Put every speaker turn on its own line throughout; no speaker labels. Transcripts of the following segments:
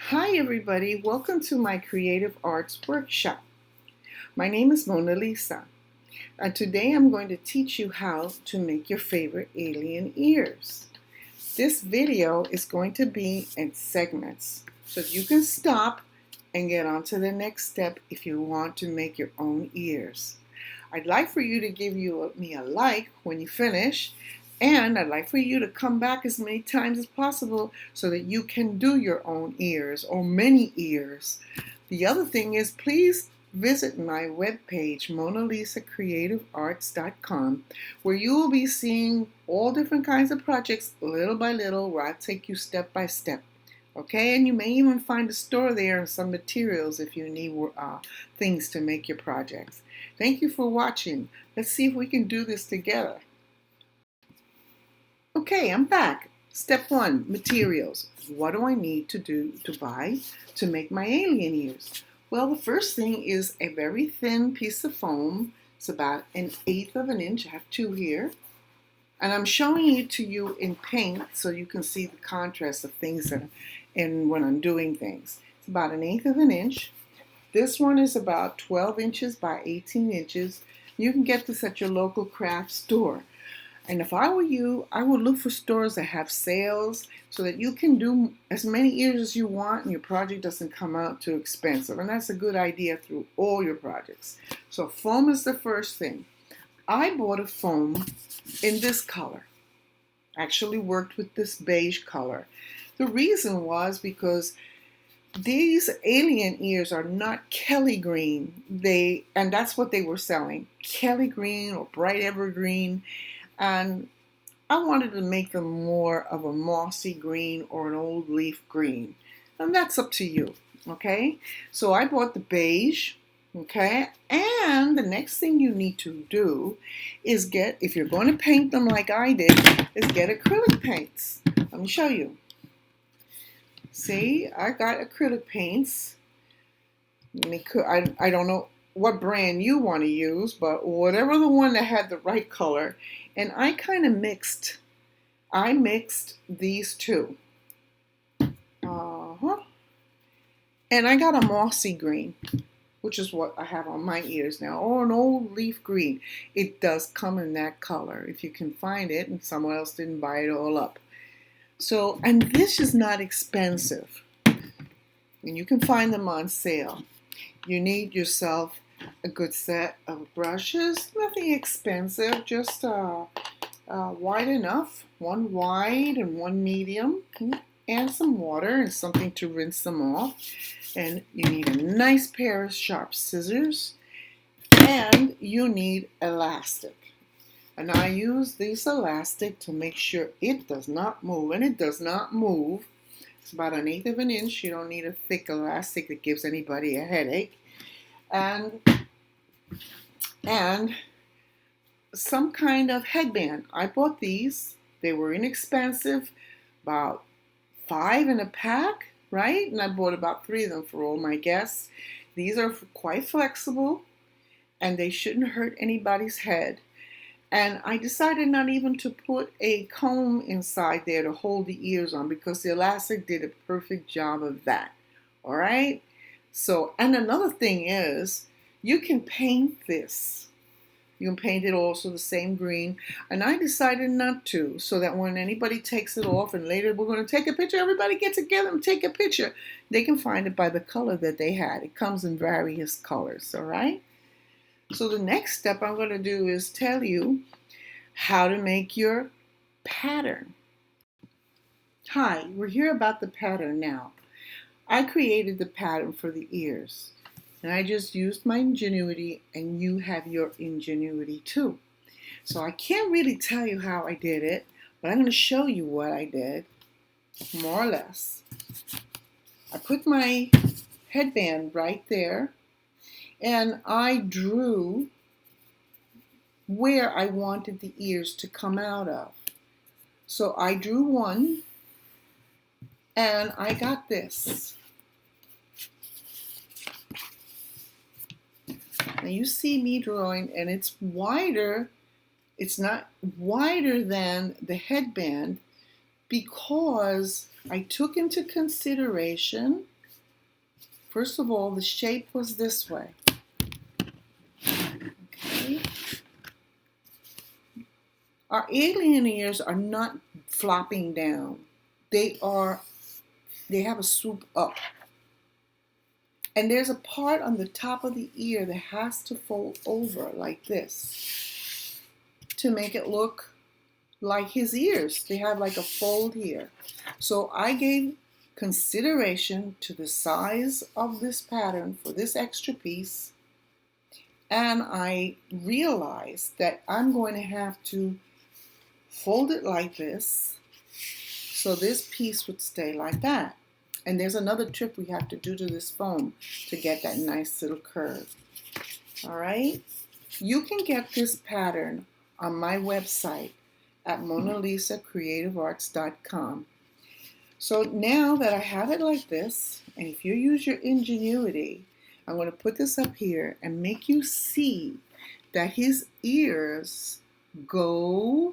Hi everybody, welcome to my Creative Arts Workshop. My name is Mona Lisa, and today I'm going to teach you how to make your favorite alien ears. This video is going to be in segments, so you can stop and get on to the next step if you want to make your own ears. I'd like for you to give me a like when you finish, and I'd like for you to come back as many times as possible so that you can do your own ears or many ears. The other thing is, please visit my webpage, MonaLisaCreativeArts.com, where you will be seeing all different kinds of projects little by little, where I take you step by step. Okay, and you may even find a store there and some materials if you need things to make your projects. Thank you for watching. Let's see if we can do this together. Okay, I'm back. Step one, materials. What do I need to buy to make my alien ears? Well, the first thing is a very thin piece of foam. It's about 1/8 of an inch. I have two here. And I'm showing it to you in paint so you can see the contrast of things when I'm doing things. It's about 1/8 of an inch. This one is about 12 inches by 18 inches. You can get this at your local craft store. And if I were you, I would look for stores that have sales so that you can do as many ears as you want and your project doesn't come out too expensive. And that's a good idea through all your projects. So foam is the first thing. I bought a foam in this color. Actually worked with this beige color. The reason was because these alien ears are not Kelly green. And that's what they were selling. Kelly green or bright evergreen. And I wanted to make them more of a mossy green or an old leaf green. And that's up to you, okay? So I bought the beige, okay? And the next thing you need to do is if you're going to paint them like I did, is get acrylic paints. Let me show you. See, I got acrylic paints. I don't know what brand you want to use, but whatever the one that had the right color. And I kind of mixed these two. And I got a mossy green, which is what I have on my ears now, or an old leaf green. It does come in that color if you can find it and someone else didn't buy it all up. So, and this is not expensive. And you can find them on sale. You need yourself a good set of brushes, nothing expensive, just wide enough, one wide and one medium, and some water and something to rinse them off. And you need a nice pair of sharp scissors, and you need elastic. And I use this elastic to make sure it does not move, and it does not move. It's about 1/8 of an inch. You don't need a thick elastic that gives anybody a headache. And some kind of headband. I bought these. They were inexpensive, about 5 in a pack, right? And I bought about 3 of them for all my guests. These are quite flexible, and they shouldn't hurt anybody's head. And I decided not even to put a comb inside there to hold the ears on because the elastic did a perfect job of that. All right? So, and another thing is, you can paint this. You can paint it also the same green. And I decided not to, so that when anybody takes it off and later we're going to take a picture, everybody get together and take a picture. They can find it by the color that they had. It comes in various colors, all right? So the next step I'm going to do is tell you how to make your pattern. Hi, we're here about the pattern now. I created the pattern for the ears. And I just used my ingenuity, and you have your ingenuity too. So I can't really tell you how I did it, but I'm going to show you what I did, more or less. I put my headband right there, and I drew where I wanted the ears to come out of. So I drew one, and I got this. Now you see me drawing, and it's wider. It's not wider than the headband because I took into consideration first of all, the shape was this way. Okay. Our alien ears are not flopping down. They have a swoop up. And there's a part on the top of the ear that has to fold over like this to make it look like his ears. They have like a fold here. So I gave consideration to the size of this pattern for this extra piece, and I realized that I'm going to have to fold it like this so this piece would stay like that. And there's another trick we have to do to this foam to get that nice little curve. All right? You can get this pattern on my website at monalisacreativearts.com. So now that I have it like this, and if you use your ingenuity, I'm going to put this up here and make you see that his ears go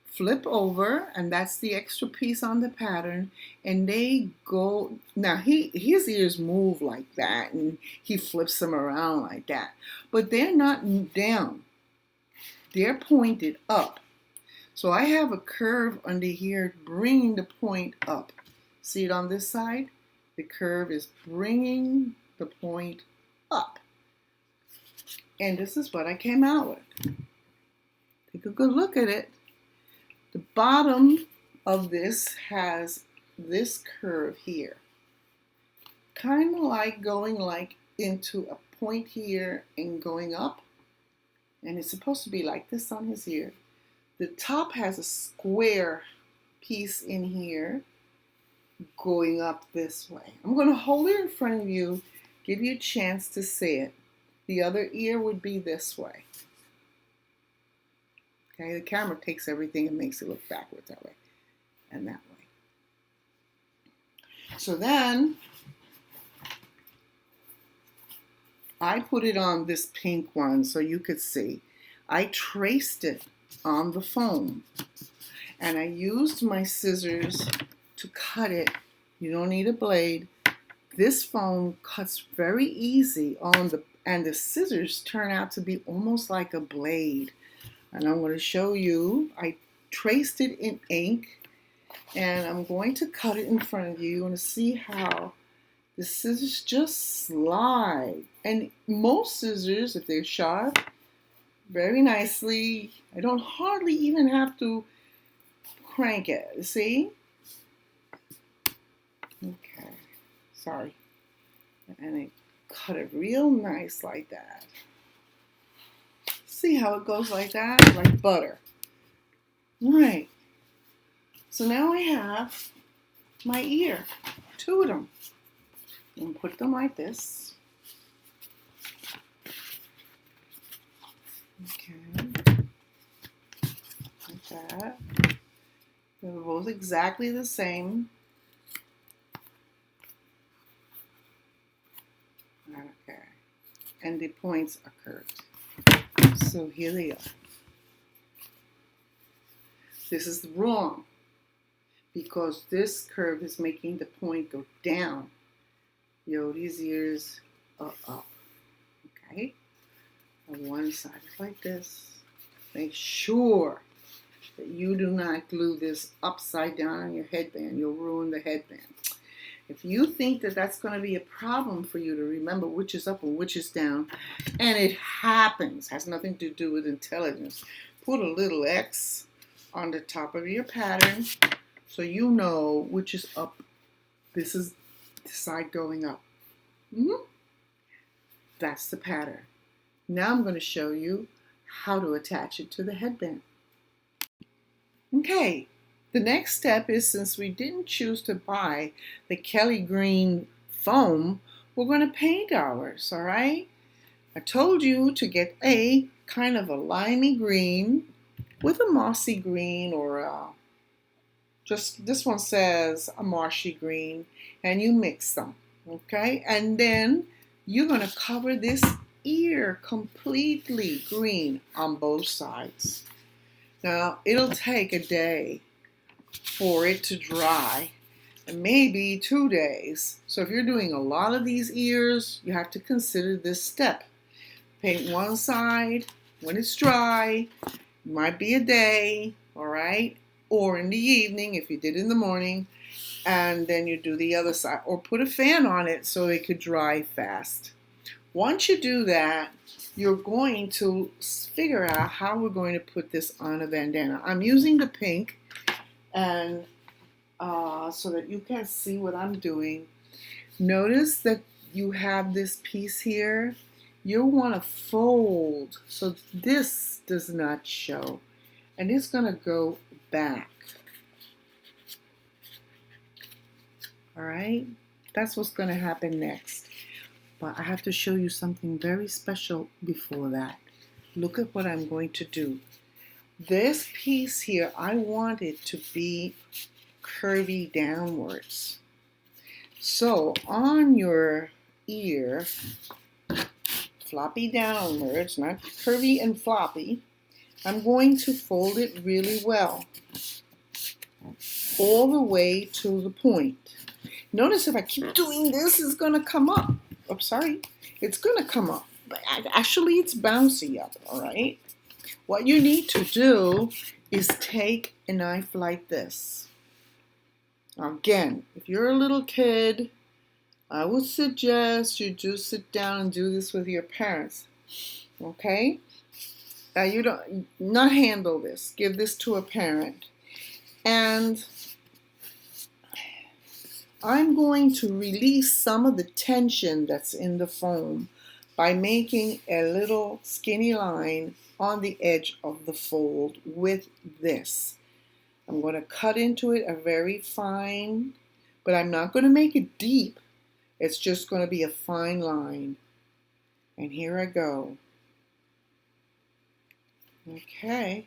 flip over, and that's the extra piece on the pattern, and they go, now his ears move like that, and he flips them around like that, but they're not down, they're pointed up. So I have a curve under here bringing the point up. See it on this side? The curve is bringing the point up. And this is what I came out with. Take a good look at it. The bottom of this has this curve here. Kind of like going like into a point here and going up. And it's supposed to be like this on his ear. The top has a square piece in here going up this way. I'm going to hold it in front of you, give you a chance to see it. The other ear would be this way. Okay, the camera takes everything and makes it look backwards that way and that way. So then I put it on this pink one so you could see. I traced it on the foam, and I used my scissors to cut it. You don't need a blade. This foam cuts very easy on and the scissors turn out to be almost like a blade. And I'm going to show you. I traced it in ink, and I'm going to cut it in front of you. You want to see how the scissors just slide. And most scissors, if they're sharp, very nicely. I don't hardly even have to crank it. See? Okay. Sorry. And I cut it real nice like that. See how it goes like that? Like butter. Right. So now I have my ear. Two of them. And put them like this. Okay. Like that. They're both exactly the same. Okay. And the points are curved. So here they are. This is wrong because this curve is making the point go down. Yoda's ears are up. Okay? On one side is like this. Make sure that you do not glue this upside down on your headband. You'll ruin the headband. If you think that that's going to be a problem for you to remember which is up and which is down, and it happens, has nothing to do with intelligence, put a little X on the top of your pattern so you know which is up. This is the side going up. That's the pattern. Now I'm going to show you how to attach it to the headband. Okay. The next step is, since we didn't choose to buy the Kelly green foam, we're going to paint ours, all right? I told you to get a kind of a limey green with a mossy green, or just this one says a marshy green, and you mix them, okay? And then you're going to cover this ear completely green on both sides. Now, it'll take a day for it to dry, and maybe 2 days. So if you're doing a lot of these ears, you have to consider this step. Paint one side when it's dry. It might be a day, all right? Or in the evening if you did in the morning, and then you do the other side. Or put a fan on it so it could dry fast. Once you do that, you're going to figure out how we're going to put this on a bandana. I'm using the pink, and so that you can see what I'm doing. Notice that you have this piece here. You'll want to fold so this does not show, and it's going to go back. All right, that's what's going to happen next. But I have to show you something very special before that. Look at what I'm going to do. This piece here, I want it to be curvy downwards. So on your ear, floppy downwards, not curvy and floppy, I'm going to fold it really well, all the way to the point. Notice if I keep doing this, it's going to come up. Oh, sorry. It's going to come up. But actually, it's bouncy up, all right? What you need to do is take a knife like this. Now, again, if you're a little kid, I would suggest you do sit down and do this with your parents, okay? You don't not handle this. Give this to a parent. And I'm going to release some of the tension that's in the foam by making a little skinny line on the edge of the fold with this. I'm going to cut into it a very fine, but I'm not going to make it deep. It's just going to be a fine line. And here I go. Okay.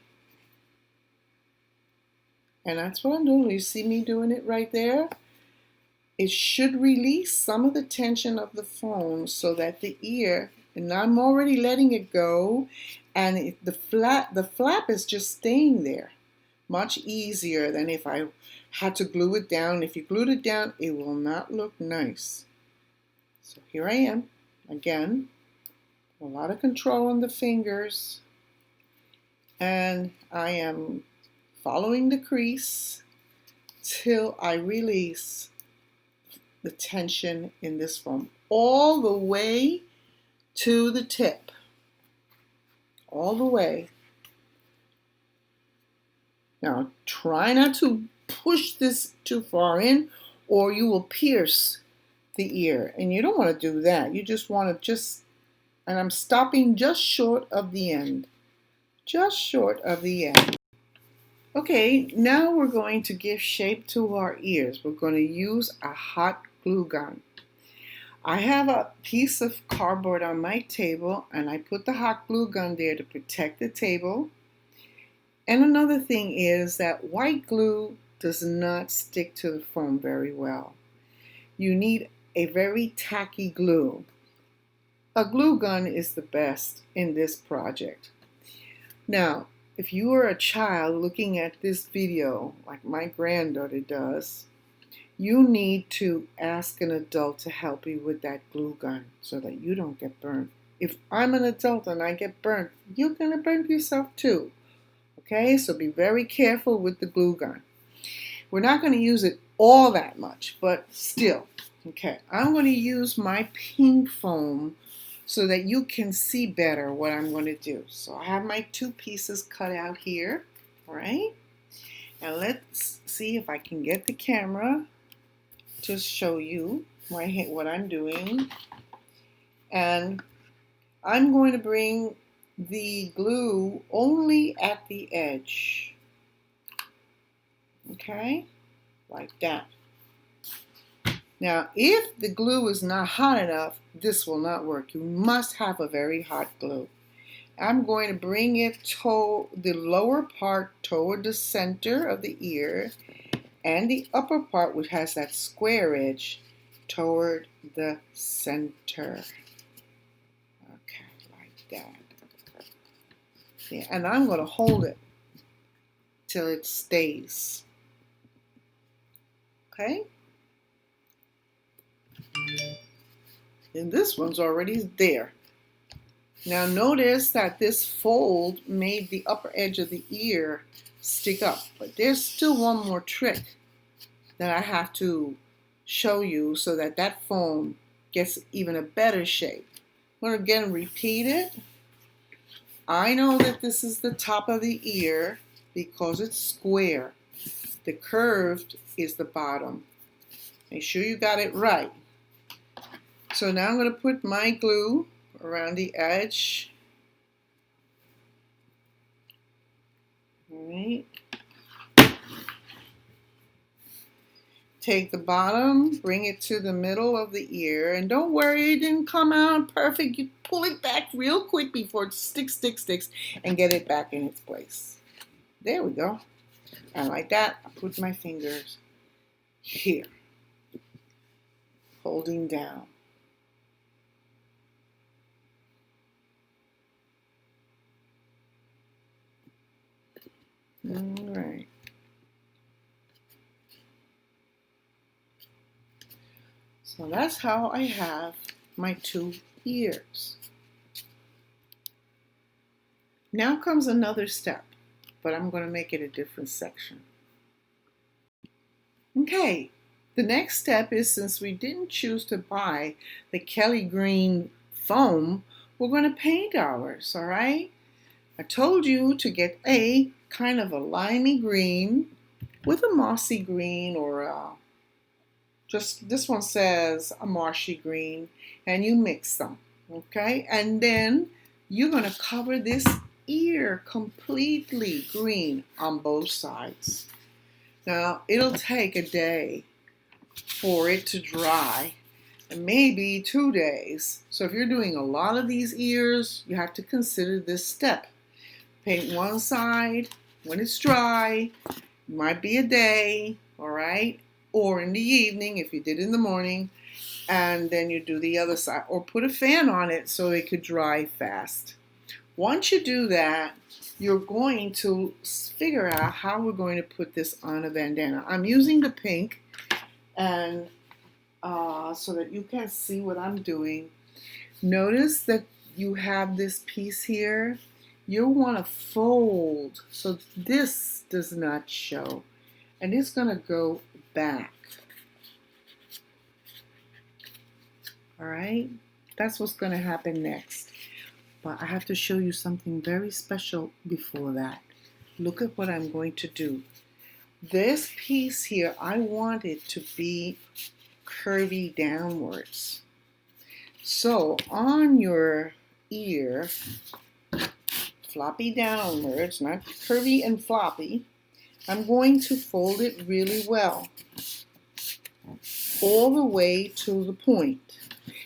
And that's what I'm doing. You see me doing it right there? It should release some of the tension of the foam so that the ear, and I'm already letting it go, and the flap is just staying there. Much easier than if I had to glue it down. If you glued it down, it will not look nice. So here I am, again, a lot of control on the fingers, and I am following the crease till I release the tension in this foam all the way to the tip, all the way. Now try not to push this too far in or you will pierce the ear, and you don't want to do that. You just want to and I'm stopping just short of the end, just short of the end. Okay, now we're going to give shape to our ears. We're going to use a hot glue gun. I have a piece of cardboard on my table, and I put the hot glue gun there to protect the table. And another thing is that white glue does not stick to the foam very well. You need a very tacky glue. A glue gun is the best in this project. Now, if you are a child looking at this video, like my granddaughter does, you need to ask an adult to help you with that glue gun so that you don't get burned. If I'm an adult and I get burned, you're going to burn yourself too. Okay, so be very careful with the glue gun. We're not going to use it all that much, but still. Okay, I'm going to use my pink foam so that you can see better what I'm going to do. So I have my two pieces cut out here, all right? And let's see if I can get the camera to show you what I'm doing. And I'm going to bring the glue only at the edge, okay? Like that. Now, if the glue is not hot enough, this will not work. You must have a very hot glue. I'm going to bring it to the lower part toward the center of the ear, and the upper part, which has that square edge, toward the center. Okay, like that. Yeah, and I'm going to hold it till it stays. Okay? And this one's already there. Now notice that this fold made the upper edge of the ear stick up, but there's still one more trick that I have to show you so that that foam gets even a better shape. I'm going to again repeat it. I know that this is the top of the ear because it's square. The curved is the bottom. Make sure you got it right. So now I'm going to put my glue around the edge. All right. Take the bottom, bring it to the middle of the ear, and don't worry, it didn't come out perfect. You pull it back real quick before it sticks, and get it back in its place. There we go. And like that, I put my fingers here, holding down. All right. So that's how I have my two ears. Now comes another step, but I'm going to make it a different section. Okay, the next step is, since we didn't choose to buy the Kelly green foam, we're going to paint ours, all right? I told you to get a kind of a limey green with a mossy green, or just this one says a marshy green, and you mix them, okay? And then you're going to cover this ear completely green on both sides. Now, it'll take a day for it to dry, and maybe 2 days. So if you're doing a lot of these ears, you have to consider this step. Paint one side when it's dry. It might be a day, all right? Or in the evening if you did in the morning, and then you do the other side, or put a fan on it so it could dry fast. Once you do that, you're going to figure out how we're going to put this on a bandana. I'm using the pink, and so that you can see what I'm doing. Notice that you have this piece here. You'll want to fold so this does not show, and it's going to go back. All right, that's what's going to happen next. But I have to show you something very special before that. Look at what I'm going to do. This piece here, I want it to be curvy downwards. So on your ear, floppy downwards, not curvy and floppy, I'm going to fold it really well, all the way to the point.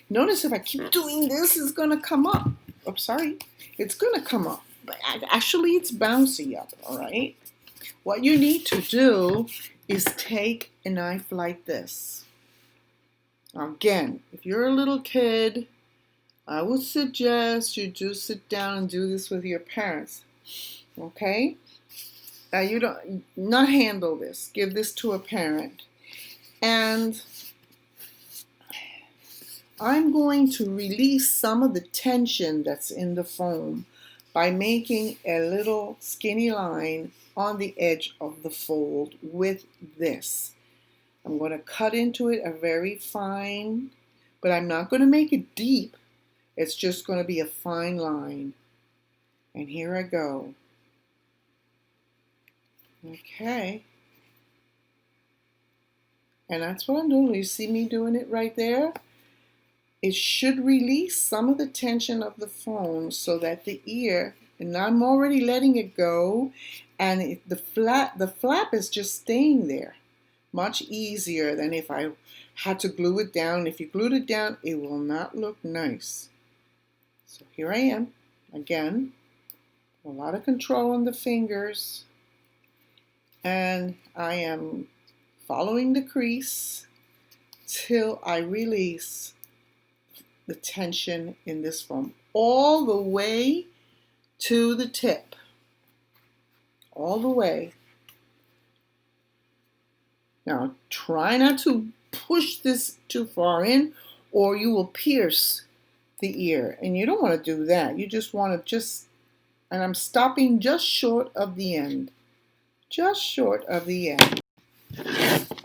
Notice if I keep doing this, it's going to come up. Oh, sorry. It's going to come up. But actually, it's bouncy up, all right? What you need to do is take a knife like this. Again, if you're a little kid, I would suggest you do sit down and do this with your parents, okay? You don't not handle this. Give this to a parent. And I'm going to release some of the tension that's in the foam by making a little skinny line on the edge of the fold with this. I'm going to cut into it a very fine, but I'm not going to make it deep. It's just going to be a fine line. And here I go. Okay. And that's what I'm doing. You see me doing it right there? It should release some of the tension of the foam so that the ear, and I'm already letting it go, and the flap is just staying there. Much easier than if I had to glue it down. If you glued it down, it will not look nice. So here I am, again, a lot of control on the fingers, and I am following the crease till I release the tension in this foam all the way to the tip, all the way. Now try not to push this too far in, or you will pierce the ear. And you don't want to do that. You just want to and I'm stopping just short of the end. Just short of the end.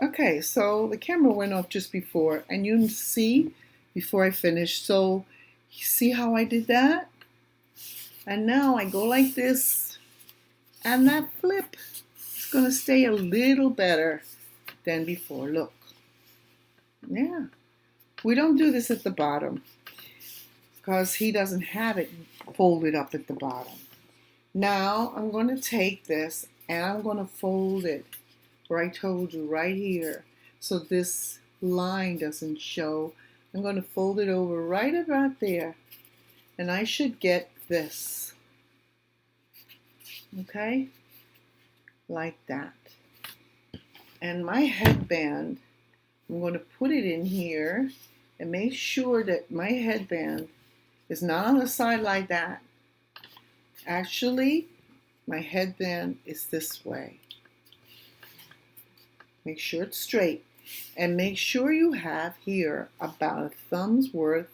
Okay, so the camera went off just before, and you can see before I finished. So you see how I did that? And now I go like this, and that flip is going to stay a little better than before. Look. Yeah. We don't do this at the bottom because he doesn't have it folded up at the bottom. Now I'm going to take this and I'm going to fold it where I told you, right here, so this line doesn't show. I'm going to fold it over right about there, and I should get this, okay, like that. And my headband, I'm going to put it in here and make sure that my headband is not on the side like that. Actually, my headband is this way. Make sure it's straight, and make sure you have here about a thumb's worth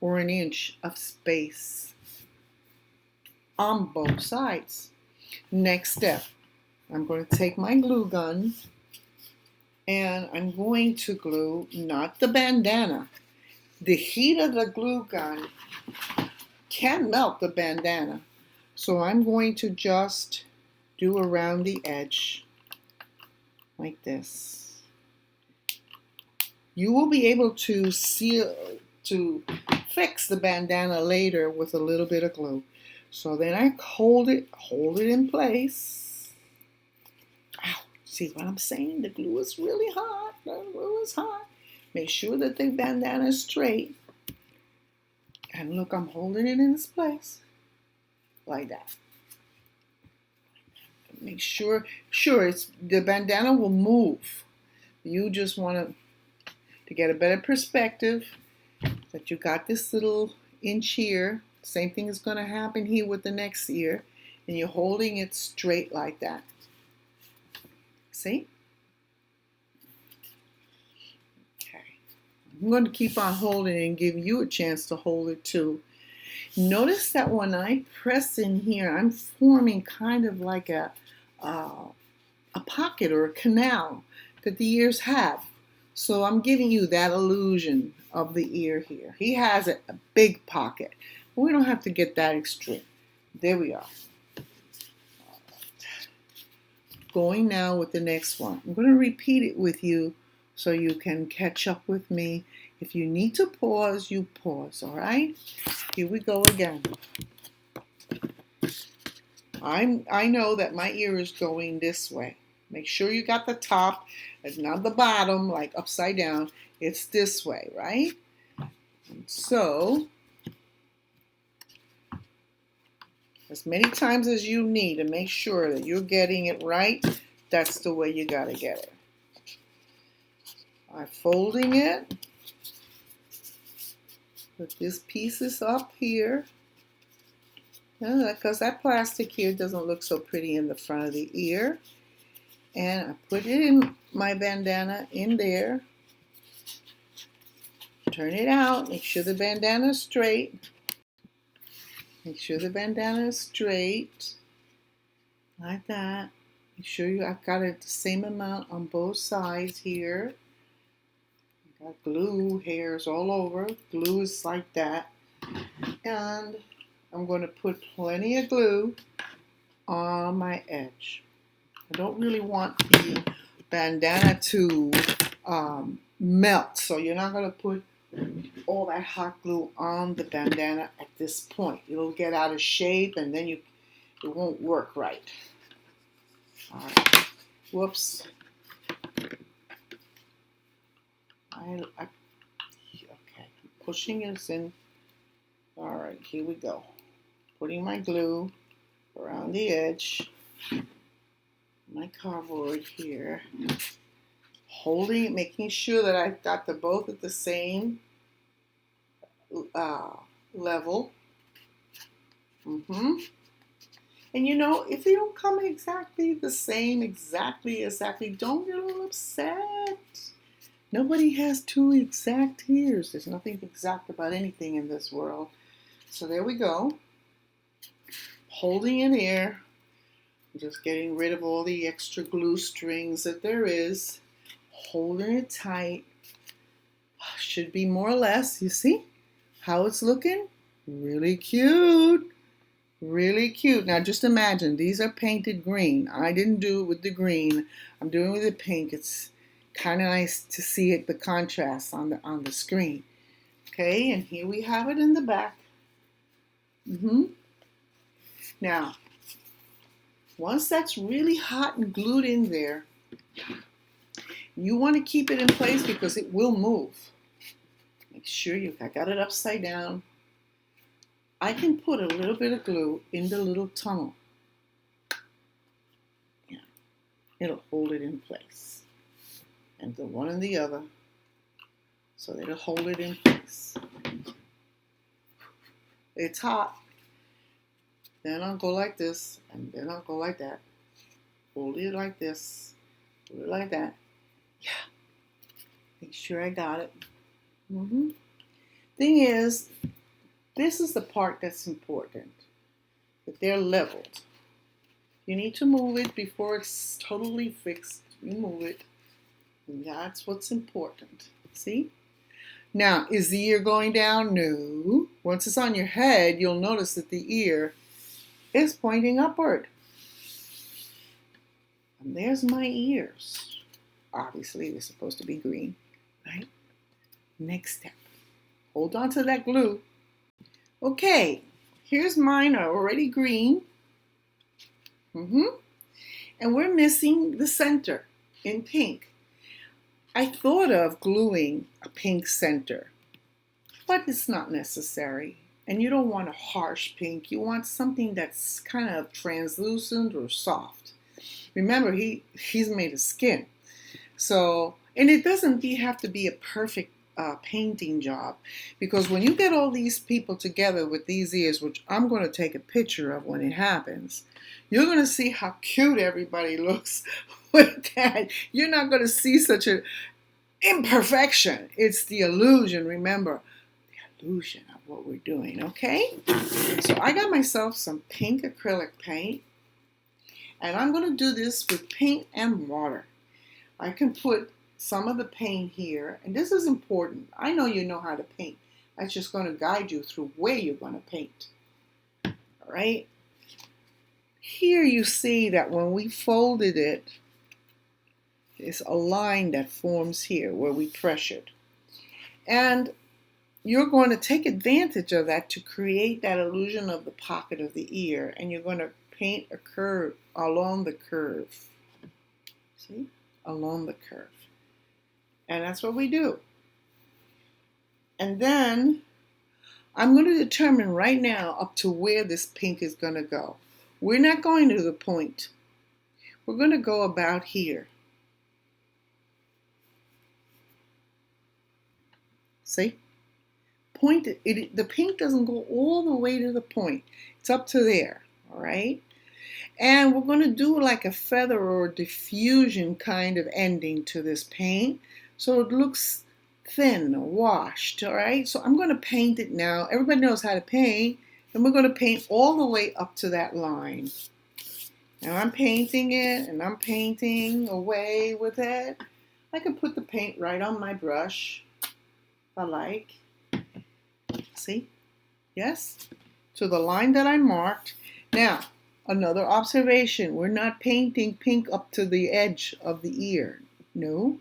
or an inch of space on both sides. Next step, I'm going to take my glue gun and I'm going to glue not the bandana. The heat of the glue gun can melt the bandana. So I'm going to just do around the edge like this. You will be able to fix the bandana later with a little bit of glue. So then I hold it in place. Ow, see what I'm saying? The glue is really hot. The glue is hot. Make sure that the bandana is straight. And look, I'm holding it in its place. Like that. Make sure the bandana will move. You just want to get a better perspective that you got this little inch here. Same thing is going to happen here with the next ear, and you're holding it straight like that. See? Okay. I'm going to keep on holding it and give you a chance to hold it too. Notice that when I press in here, I'm forming kind of like a pocket or a canal that the ears have. So I'm giving you that illusion of the ear here. He has a big pocket. But we don't have to get that extreme. There we are. Going now with the next one. I'm going to repeat it with you so you can catch up with me. If you need to pause, you pause, all right? Here we go again. I know that my ear is going this way. Make sure you got the top. It's not the bottom, like upside down. It's this way, right? And so, as many times as you need to make sure that you're getting it right, that's the way you got to get it. I'm folding it. Put this piece is up here. Because that plastic here doesn't look so pretty in the front of the ear. And I put it in my bandana in there. Turn it out. Make sure the bandana is straight. Make sure the bandana is straight. Like that. Make sure I've got it the same amount on both sides here. Got glue hairs all over. Glue is like that. And I'm going to put plenty of glue on my edge. I don't really want the bandana to melt, so you're not going to put all that hot glue on the bandana at this point. It'll get out of shape, and then it won't work right. All right. Whoops. Okay, pushing this in. All right, here we go. Putting my glue around the edge, my cardboard here, holding it, making sure that I've got both at the same level. And you know, if they don't come exactly the same, exactly, don't get a little upset. Nobody has two exact ears. There's nothing exact about anything in this world. So there we go. Holding it here. Just getting rid of all the extra glue strings that there is. Holding it tight. Should be more or less. You see how it's looking? Really cute. Really cute. Now just imagine, these are painted green. I didn't do it with the green. I'm doing it with the pink. It's kind of nice to see it, the contrast on the screen. Okay, and here we have it in the back. Now, once that's really hot and glued in there, you want to keep it in place because it will move. Make sure I got it upside down. I can put a little bit of glue in the little tunnel. Yeah, it'll hold it in place. And the one and the other, so it'll hold it in place. It's hot. Then I'll go like this, and then I'll go like that. Hold it like this, hold it like that. Yeah, make sure I got it. Thing is, this is the part that's important, that they're leveled. You need to move it before it's totally fixed. You move it, and that's what's important. See? Now, is the ear going down? No. Once it's on your head, you'll notice that the ear is pointing upward. And there's my ears. Obviously, they're supposed to be green, right? Next step. Hold on to that glue. Okay, here's mine are already green. And we're missing the center in pink. I thought of gluing a pink center, but it's not necessary. And you don't want a harsh pink. You want something that's kind of translucent or soft. Remember, he's made of skin. So, and it doesn't have to be a perfect painting job, because when you get all these people together with these ears, which I'm going to take a picture of when it happens, you're going to see how cute everybody looks with that. You're not going to see such an imperfection. It's the illusion, remember, the illusion of what we're doing, okay? So I got myself some pink acrylic paint, and I'm going to do this with paint and water. I can put some of the paint here, and this is important. I know you know how to paint. That's just going to guide you through where you're going to paint. All right? Here you see that when we folded it, there's a line that forms here where we pressured. And you're going to take advantage of that to create that illusion of the pocket of the ear, and you're going to paint a curve along the curve. See? Along the curve. And that's what we do. And then I'm going to determine right now up to where this pink is going to go. We're not going to the point. We're going to go about here. See? Point the pink doesn't go all the way to the point. It's up to there, all right? And we're going to do like a feather or diffusion kind of ending to this paint, so it looks thin or washed, all right? So I'm going to paint it now. Everybody knows how to paint, and we're going to paint all the way up to that line. Now I'm painting it, and I'm painting away with it. I can put the paint right on my brush, if I like. See? Yes? To the line that I marked. Now, another observation. We're not painting pink up to the edge of the ear. No.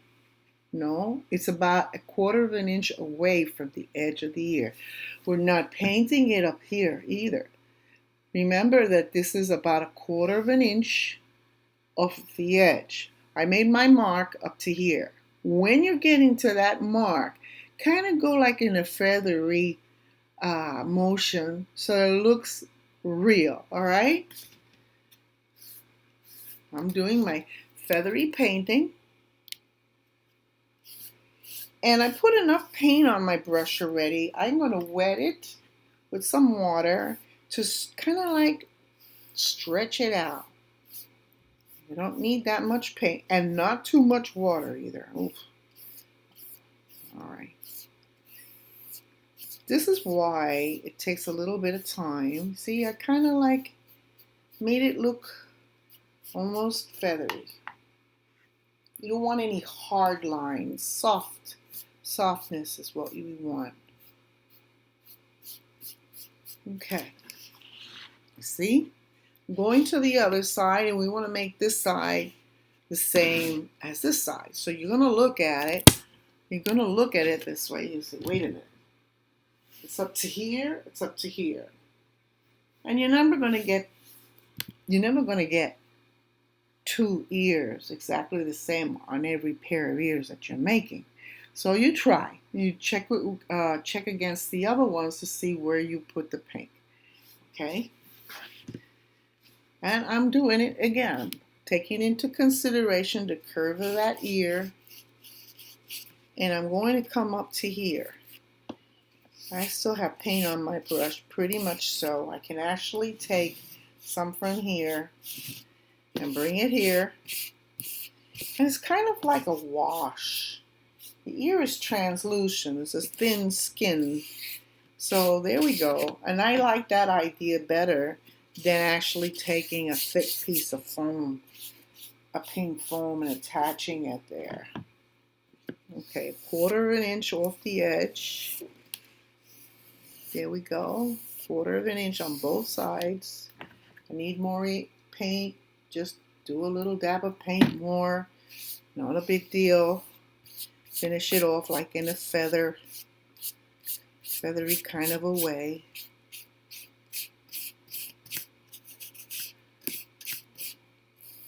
No, it's about 1/4 of an inch away from the edge of the ear. We're not painting it up here either. Remember that this is about 1/4 of an inch off the edge. I made my mark up to here. When you're getting to that mark, kind of go like in a feathery motion so it looks real, all right? I'm doing my feathery painting. And I put enough paint on my brush already. I'm going to wet it with some water to kind of like stretch it out. You don't need that much paint, and not too much water either. Oof. All right. This is why it takes a little bit of time. See, I kind of like made it look almost feathery. You don't want any hard lines. Softness is what you want. Okay. See? Going to the other side, and we want to make this side the same as this side. So you're going to look at it. You're going to look at it this way. You say, wait a minute. It's up to here. It's up to here. And you're never going to get two ears exactly the same on every pair of ears that you're making. So you try. You check against the other ones to see where you put the pink. Okay? And I'm doing it again, taking into consideration the curve of that ear. And I'm going to come up to here. I still have paint on my brush, pretty much so. I can actually take some from here and bring it here. And it's kind of like a wash. The ear is translucent. It's a thin skin. So there we go. And I like that idea better than actually taking a thick piece of foam, a pink foam, and attaching it there. Okay, 1/4 of an inch off the edge. There we go. 1/4 of an inch on both sides. I need more paint. Just do a little dab of paint more. Not a big deal. Finish it off like in a feathery kind of a way.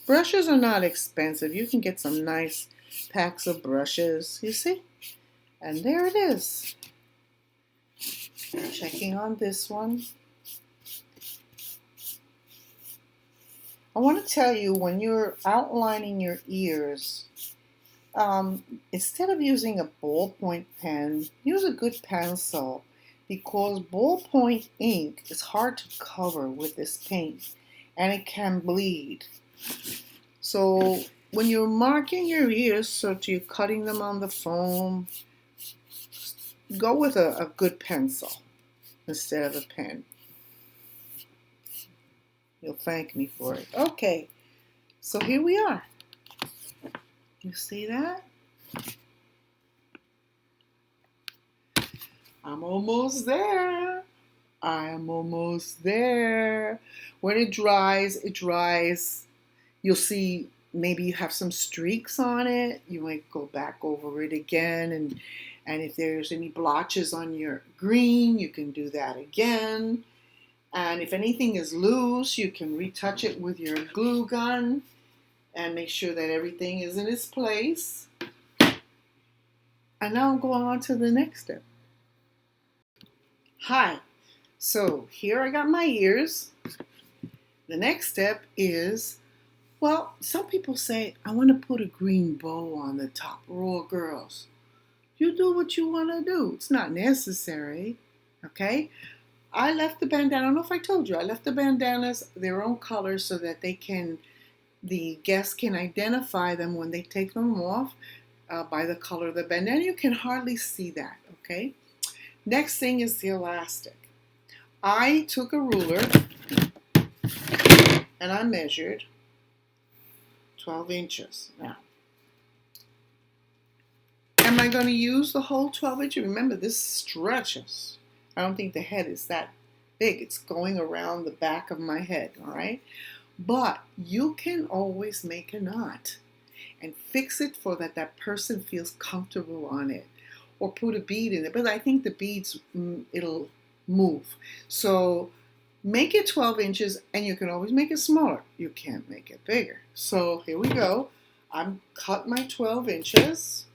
Brushes are not expensive. You can get some nice packs of brushes, you see? And there it is. Checking on this one. I want to tell you, when you're outlining your ears, instead of using a ballpoint pen, use a good pencil, because ballpoint ink is hard to cover with this paint and it can bleed. So when you're marking your ears, so you're cutting them on the foam, go with a good pencil instead of a pen. You'll thank me for it. Okay, so here we are. You see that? I'm almost there. I am almost there. When it dries, it dries. You'll see maybe you have some streaks on it. You might go back over it again, and if there's any blotches on your green, you can do that again. And if anything is loose, you can retouch it with your glue gun and make sure that everything is in its place. And now I'm going on to the next step. Hi, so here I got my ears. The next step is, well, some people say, I want to put a green bow on the top. Raw girls. You do what you want to do. It's not necessary, okay? I left the bandana, I don't know if I told you, I left the bandanas their own colors so that the guests can identify them when they take them off by the color of the bandana. You can hardly see that, okay? Next thing is the elastic. I took a ruler and I measured 12 inches. Now, am I going to use the whole 12 inches? Remember, this stretches. I don't think the head is that big. It's going around the back of my head, all right? But you can always make a knot and fix it so that that person feels comfortable on it, or put a bead in it. But I think the beads, it'll move. So make it 12 inches, and you can always make it smaller. You can't make it bigger. So here we go. I'm cut my 12 inches.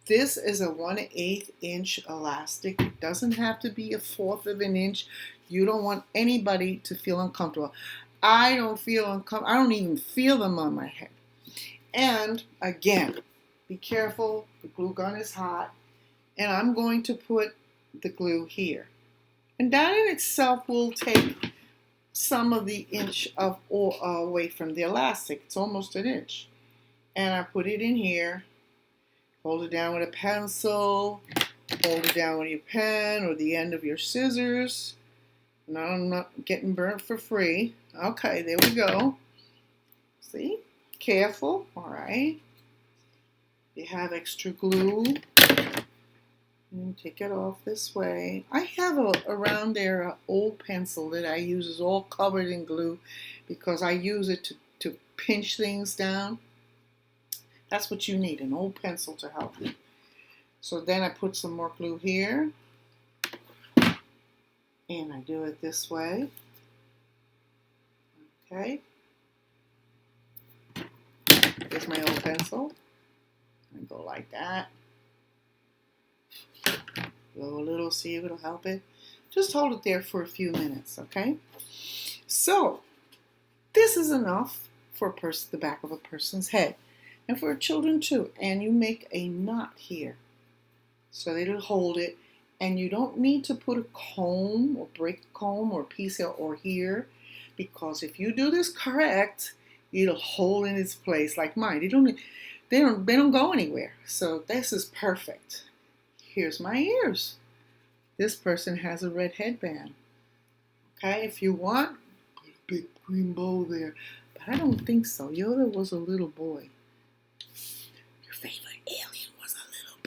This is a 1/8 inch elastic. It doesn't have to be a 1/4 of an inch. You don't want anybody to feel uncomfortable. I don't feel uncomfortable. I don't even feel them on my head. And again, be careful. The glue gun is hot. And I'm going to put the glue here. And that in itself will take some of the inch of away from the elastic. It's almost an inch. And I put it in here. Hold it down with a pencil, Hold it down with your pen or the end of your scissors. Now I'm not getting burnt for free. Okay, there we go. See? Careful. All right. You have extra glue. And take it off this way. I have around there an old pencil that I use. Is all covered in glue because I use it to pinch things down. That's what you need, an old pencil to help you. So then I put some more glue here. And I do it this way. Okay. Here's my old pencil. I go like that. Blow a little, see if it'll help it. Just hold it there for a few minutes, okay? So, this is enough for the back of a person's head. And for children too. And you make a knot here. So it'll hold it. And you don't need to put a comb or break a comb or piece or here. Because if you do this correct, it'll hold in its place like mine. They don't go anywhere. So this is perfect. Here's my ears. This person has a red headband. Okay, if you want, put a big green bow there. But I don't think so. Yoda was a little boy. Your favorite alien was a little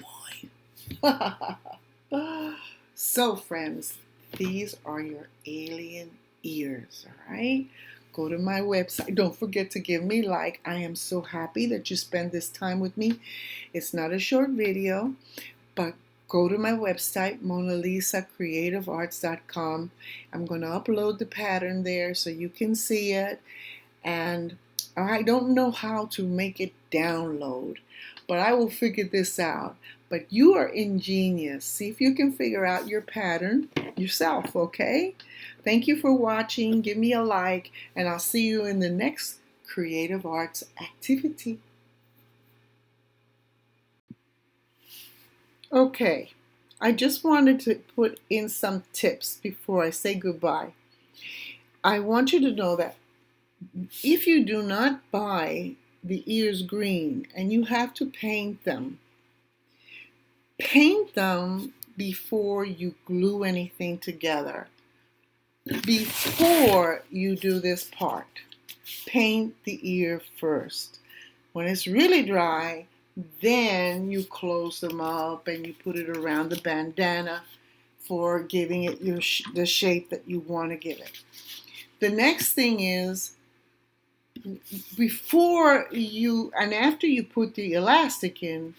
boy. So, friends, these are your alien ears, all right? Go to my website. Don't forget to give me a like. I am so happy that you spend this time with me. It's not a short video, but go to my website, MonaLisaCreativeArts.com. I'm going to upload the pattern there so you can see it. And I don't know how to make it download, but I will figure this out. But you are ingenious. See if you can figure out your pattern yourself, okay? Thank you for watching. Give me a like, and I'll see you in the next creative arts activity. Okay, I just wanted to put in some tips before I say goodbye. I want you to know that if you do not buy the ears green and you have to paint them before you glue anything together. Before you do this part, paint the ear first. When it's really dry, then you close them up and you put it around the bandana for giving it the shape that you want to give it. The next thing is, before you and after you put the elastic in,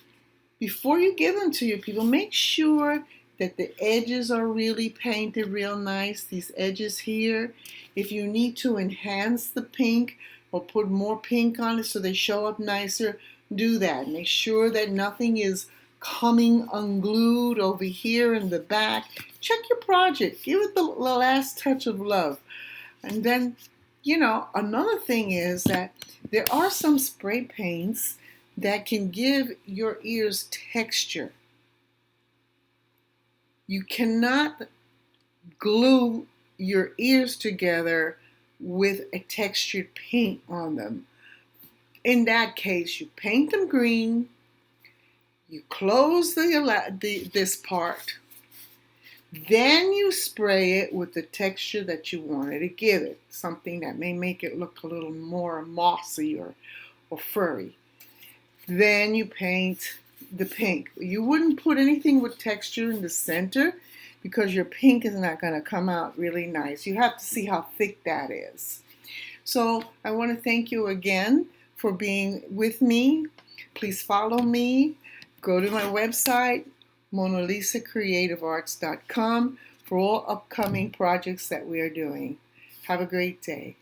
before you give them to your people, make sure that the edges are really painted real nice. These edges here, if you need to enhance the pink or put more pink on it so they show up nicer, do that. Make sure that nothing is coming unglued over here in the back. Check your project. Give it the last touch of love. And then, another thing is that there are some spray paints that can give your ears texture. You cannot glue your ears together with a textured paint on them. In that case, you paint them green, you close this part, then you spray it with the texture that you wanted to give it, something that may make it look a little more mossy or furry. Then you paint the pink. You wouldn't put anything with texture in the center because your pink is not going to come out really nice. You have to see how thick that is. So I want to thank you again for being with me. Please follow me. Go to my website, MonaLisaCreativeArts.com, for all upcoming projects that we are doing. Have a great day.